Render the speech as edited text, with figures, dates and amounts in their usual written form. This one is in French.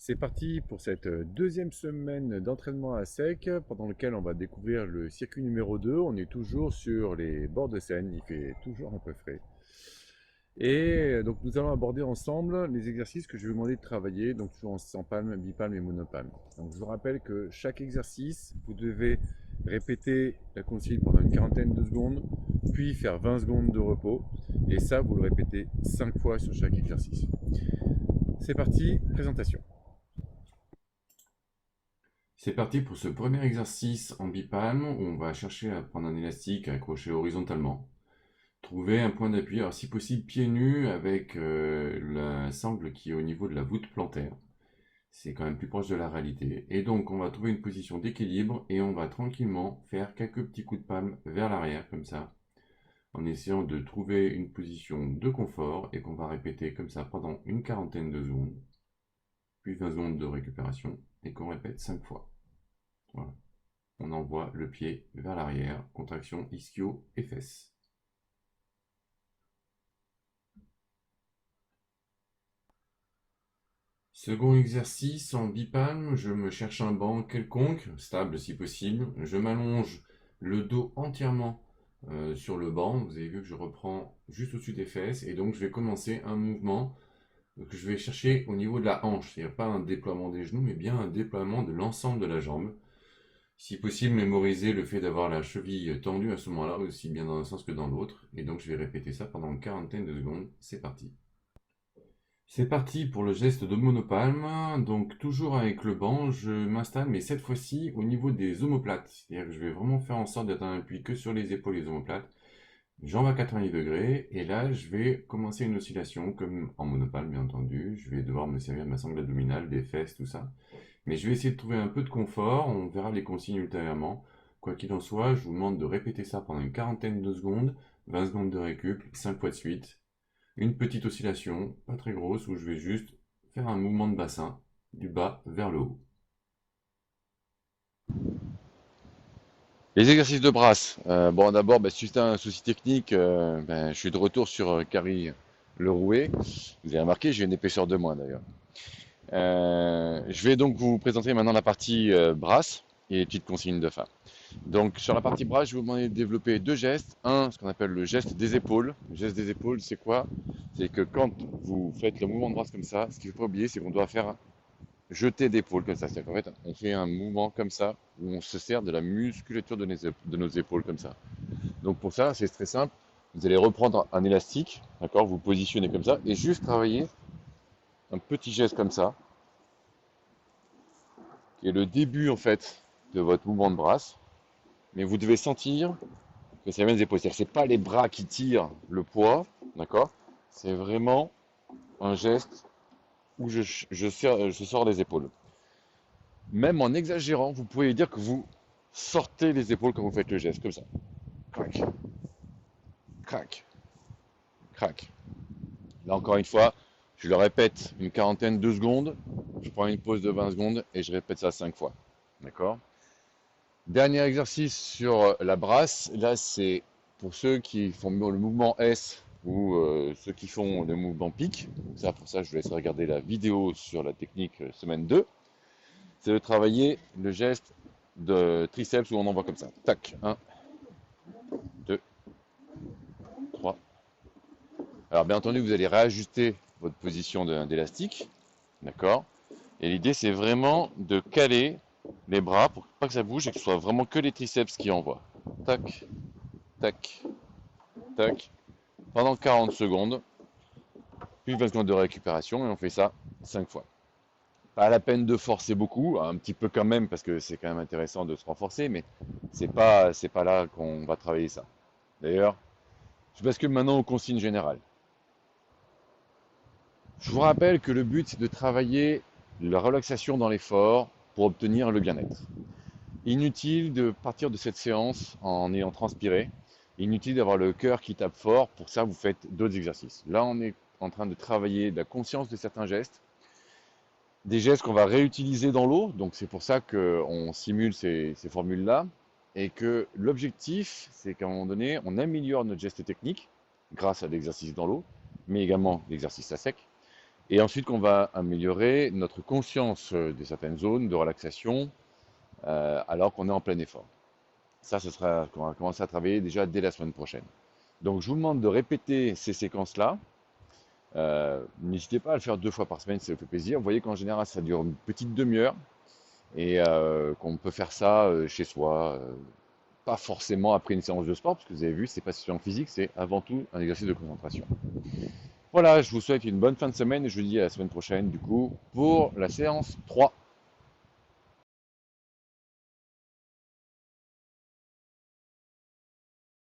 C'est parti pour cette deuxième semaine d'entraînement à sec pendant lequel on va découvrir le circuit numéro 2. On est toujours sur les bords de Seine, il fait toujours un peu frais. Et donc nous allons aborder ensemble les exercices que je vais vous demander de travailler, donc toujours en 100 palmes, bipalmes et monopalmes. Donc je vous rappelle que chaque exercice, vous devez répéter la consigne pendant une quarantaine de secondes, puis faire 20 secondes de repos. Et ça, vous le répétez 5 fois sur chaque exercice. C'est parti, présentation. C'est parti pour ce premier exercice en bipalme où on va chercher à prendre un élastique accroché horizontalement. Trouver un point d'appui, alors si possible pieds nus avec la sangle qui est au niveau de la voûte plantaire. C'est quand même plus proche de la réalité. Et donc on va trouver une position d'équilibre et on va tranquillement faire quelques petits coups de palme vers l'arrière comme ça, en essayant de trouver une position de confort et qu'on va répéter comme ça pendant une quarantaine de secondes, puis 20 secondes de récupération et qu'on répète 5 fois. Voilà. On envoie le pied vers l'arrière, contraction ischio et fesses. Second exercice en bipalme, je me cherche un banc quelconque, stable si possible. Je m'allonge le dos entièrement sur le banc. Vous avez vu que je reprends juste au-dessus des fesses et donc je vais commencer un mouvement que je vais chercher au niveau de la hanche. C'est-à-dire pas un déploiement des genoux, mais bien un déploiement de l'ensemble de la jambe. Si possible, mémoriser le fait d'avoir la cheville tendue à ce moment-là, aussi bien dans un sens que dans l'autre. Et donc je vais répéter ça pendant une quarantaine de secondes. C'est parti. C'est parti pour le geste de monopalme. Donc toujours avec le banc, je m'installe, mais cette fois-ci au niveau des omoplates. C'est-à-dire que je vais vraiment faire en sorte d'être un appui que sur les épaules et les omoplates. Jambes à 90 degrés. Et là, je vais commencer une oscillation, comme en monopalme, bien entendu. Je vais devoir me servir de ma sangle abdominale, des fesses, tout ça. Mais je vais essayer de trouver un peu de confort, on verra les consignes ultérieurement. Quoi qu'il en soit, je vous demande de répéter ça pendant une quarantaine de secondes, 20 secondes de récup, 5 fois de suite. Une petite oscillation, pas très grosse, où je vais juste faire un mouvement de bassin, du bas vers le haut. Les exercices de brasse. Bon, d'abord, suite à un souci technique, je suis de retour sur Carrie Le Rouet. Vous avez remarqué, j'ai une épaisseur de moins d'ailleurs. Je vais donc vous présenter maintenant la partie brasse et les petites consignes de fin. Donc, sur la partie brasse, je vais vous demander de développer deux gestes. Un, ce qu'on appelle le geste des épaules. Le geste des épaules, c'est quoi? C'est que quand vous faites le mouvement de brasse comme ça, ce qu'il ne faut pas oublier, c'est qu'on doit faire jeter d'épaule comme ça. C'est-à-dire qu'en fait, on fait un mouvement comme ça où on se sert de la musculature de nos épaules comme ça. Donc pour ça, c'est très simple. Vous allez reprendre un élastique, d'accord, vous positionnez comme ça et juste travailler un petit geste comme ça, qui est le début en fait de votre mouvement de brasse. Mais vous devez sentir que c'est les mêmes épaules. C'est-à-dire que c'est pas les bras qui tirent le poids, d'accord. C'est vraiment un geste où je sors les épaules. Même en exagérant, vous pouvez dire que vous sortez les épaules quand vous faites le geste, comme ça. Crac, crac, crac. Là, encore une fois, je le répète une quarantaine de secondes. Je prends une pause de 20 secondes et je répète ça 5 fois. D'accord? Dernier exercice sur la brasse. Là, c'est pour ceux qui font le mouvement S ou ceux qui font le mouvement pique. Ça, pour ça, je vous laisse regarder la vidéo sur la technique semaine 2. C'est de travailler le geste de triceps où on envoie comme ça. Tac, 1, 2, 3. Alors bien entendu, vous allez réajuster votre position d'élastique, d'accord? Et l'idée, c'est vraiment de caler les bras pour pas que ça bouge et que ce soit vraiment que les triceps qui envoient. Tac, tac, tac, pendant 40 secondes, puis 20 secondes de récupération et on fait ça 5 fois. Pas la peine de forcer beaucoup, un petit peu quand même parce que c'est quand même intéressant de se renforcer, mais c'est pas là qu'on va travailler ça. D'ailleurs, je bascule maintenant aux consignes générales. Je vous rappelle que le but, c'est de travailler la relaxation dans l'effort pour obtenir le bien-être. Inutile de partir de cette séance en ayant transpiré. Inutile d'avoir le cœur qui tape fort. Pour ça, vous faites d'autres exercices. Là, on est en train de travailler la conscience de certains gestes. Des gestes qu'on va réutiliser dans l'eau. Donc, c'est pour ça qu'on simule ces formules-là. Et que l'objectif, c'est qu'à un moment donné, on améliore notre geste technique grâce à l'exercice dans l'eau, mais également l'exercice à sec. Et ensuite qu'on va améliorer notre conscience de certaines zones de relaxation alors qu'on est en plein effort. Ça, ce sera qu'on va commencer à travailler déjà dès la semaine prochaine. Donc je vous demande de répéter ces séquences-là. N'hésitez pas à le faire 2 fois par semaine, ça vous fait plaisir. Vous voyez qu'en général, ça dure une petite demi-heure et qu'on peut faire ça chez soi, pas forcément après une séance de sport, parce que vous avez vu, c'est pas seulement physique, c'est avant tout un exercice de concentration. Voilà, je vous souhaite une bonne fin de semaine et je vous dis à la semaine prochaine, du coup, pour la séance 3.